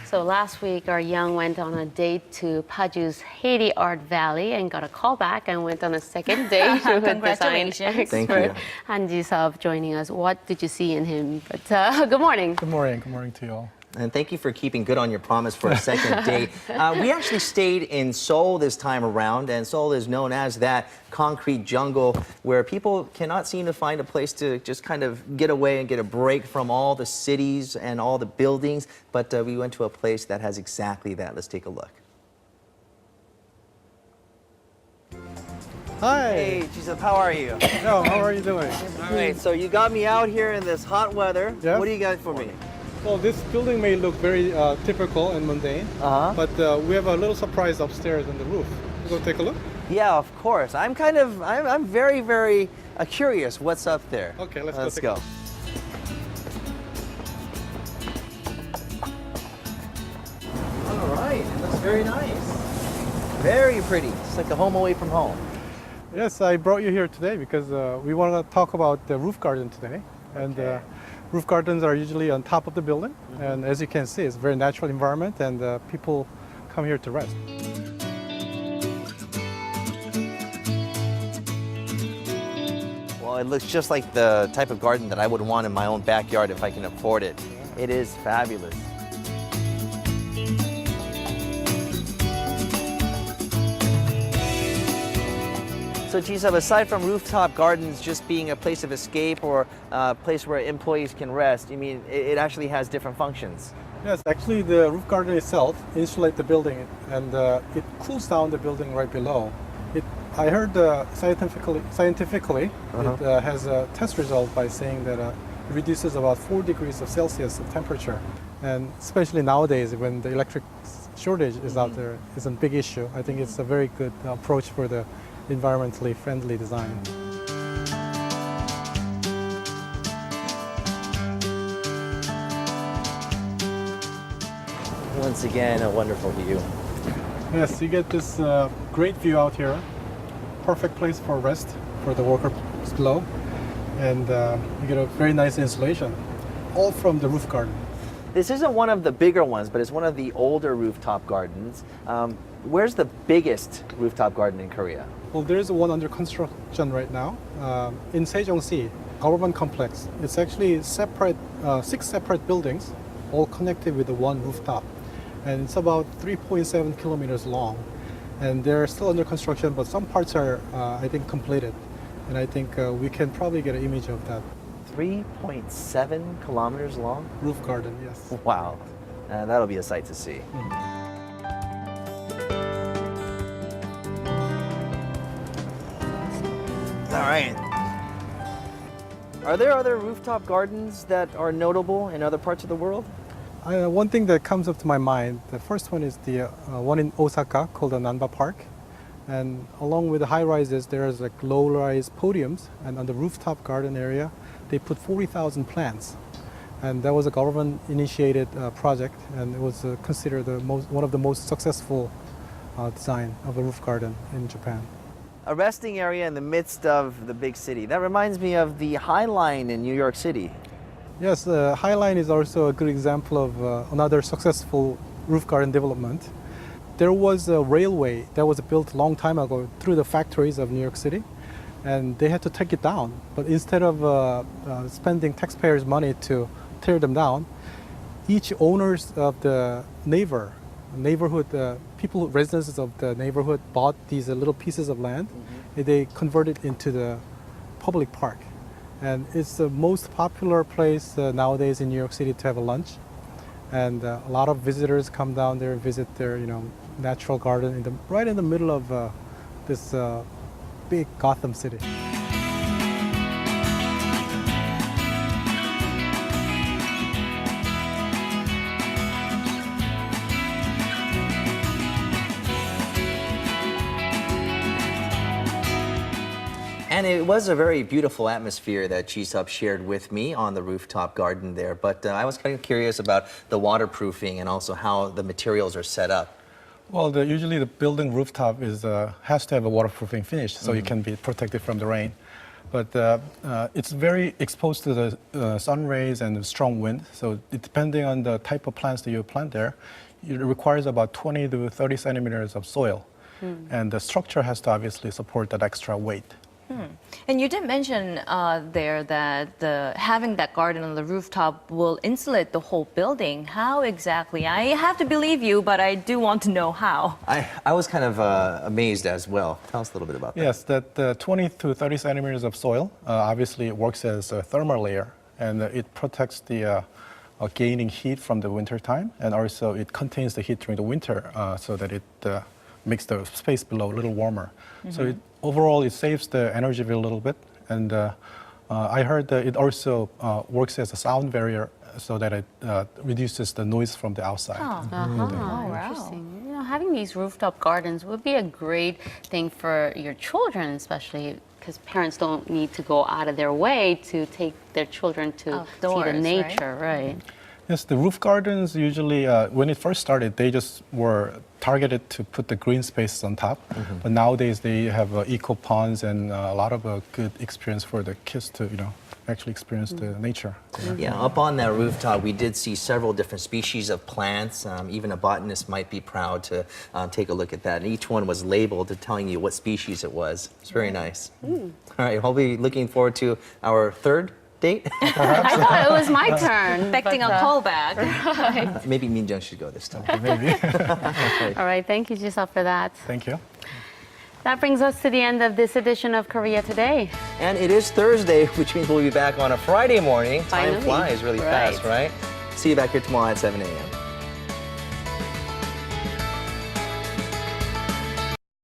So last week, our young went on a date to Paju's Haiti Art Valley and got a call back and went on a second date with Congratulations. design Thank expert you. and Jisop joining us. What did you see in him? But good morning. Good morning. Good morning to you all. And thank you for keeping good on your promise for a second date. We actually stayed in Seoul this time around, and Seoul is known as that concrete jungle where people cannot seem to find a place to just kind of get away and get a break from all the cities and all the buildings. But we went to a place that has exactly that. Let's take a look. Hi. Hey, Jisop, how are you? No, how are you doing? All right, so you got me out here in this hot weather. Yes. What do you got for me? Well, this building may look very typical and mundane, but we have a little surprise upstairs on the roof. You go take a look? Yeah, of course. I'm very, very curious what's up there. Okay, let's Let's go. go. All right, it looks very nice. Very pretty. It's like a home away from home. Yes, I brought you here today because we want to talk about the roof garden today. And Okay. roof gardens are usually on top of the building. And as you can see, it's a very natural environment and people come here to rest. Well, it looks just like the type of garden that I would want in my own backyard if I can afford it. It is fabulous. So, Jisop, aside from rooftop gardens just being a place of escape or a place where employees can rest, it actually has different functions. Yes, actually the roof garden itself insulates the building and it cools down the building right below. I heard scientifically it has a test result by saying that it reduces about 4 degrees of Celsius of temperature. And especially nowadays when the electric shortage is out there, it's a big issue. I think it's a very good approach for the environmentally friendly design. Once again, a wonderful view. Yes, you get this great view out here. Perfect place for rest for the workers below. And you get a very nice insulation, all from the roof garden. This isn't one of the bigger ones, but it's one of the older rooftop gardens. Where's the biggest rooftop garden in Korea? Well, there's one under construction right now in Sejong-si, government complex. It's actually separate, 6 separate buildings, all connected with the one rooftop. And it's about 3.7 kilometers long. And they're still under construction, but some parts are, I think, completed. And I think we can probably get an image of that. 3.7 kilometers long? Roof garden, yes. Wow, that'll be a sight to see. All right. Are there other rooftop gardens that are notable in other parts of the world? One thing that comes up to my mind, the first one is the one in Osaka called the Nanba Park. And along with the high rises, there's like low rise podiums. And on the rooftop garden area, they put 40,000 plants. And that was a government initiated project. And it was considered one of the most successful design of a roof garden in Japan. A resting area in the midst of the big city. That reminds me of the High Line in New York City. Yes, the High Line is also a good example of another successful roof garden development. There was a railway that was built a long time ago through the factories of New York City, and they had to take it down. But instead of spending taxpayers' money to tear them down, each owners of the neighborhood, people, residents of the neighborhood bought these little pieces of land. And they converted into the public park. And it's the most popular place nowadays in New York City to have a lunch. And a lot of visitors come down there and visit their, natural garden right in the middle of this big Gotham City. And it was a very beautiful atmosphere that Jisop shared with me on the rooftop garden there. But I was kind of curious about the waterproofing and also how the materials are set up. Well, usually the building rooftop has to have a waterproofing finish so you can be protected from the rain. But it's very exposed to the sun rays and the strong wind. So depending on the type of plants that you plant there, it requires about 20 to 30 centimeters of soil. And the structure has to obviously support that extra weight. And you did mention there that having that garden on the rooftop will insulate the whole building. How exactly? I have to believe you, but I do want to know how. I was kind of amazed as well. Tell us a little bit about that. Yes, that 20 to 30 centimeters of soil obviously it works as a thermal layer, and it protects the gaining heat from the winter time, and also it contains the heat during the winter so that it makes the space below a little warmer. So overall, it saves the energy bill a little bit, and I heard that it also works as a sound barrier so that it reduces the noise from the outside. Interesting. You know, having these rooftop gardens would be a great thing for your children, especially because parents don't need to go out of their way to take their children to see Outdoors, the nature, right? Yes, the roof gardens usually, when it first started, they just were targeted to put the green spaces on top. But nowadays they have eco ponds and a lot of good experience for the kids to, actually experience the nature. Yeah, up on that rooftop, we did see several different species of plants. Even a botanist might be proud to take a look at that. And each one was labeled telling you what species it was. It's very nice. All right, I'll be looking forward to our third date. I thought it was my turn. Expecting a callback. Maybe Minjung should go this time. Maybe. All right, thank you, Jisop, for that. Thank you. That brings us to the end of this edition of Korea Today. And it is Thursday, which means we'll be back on a Friday morning. Time Finally. flies really fast, right? See you back here tomorrow at 7 a.m.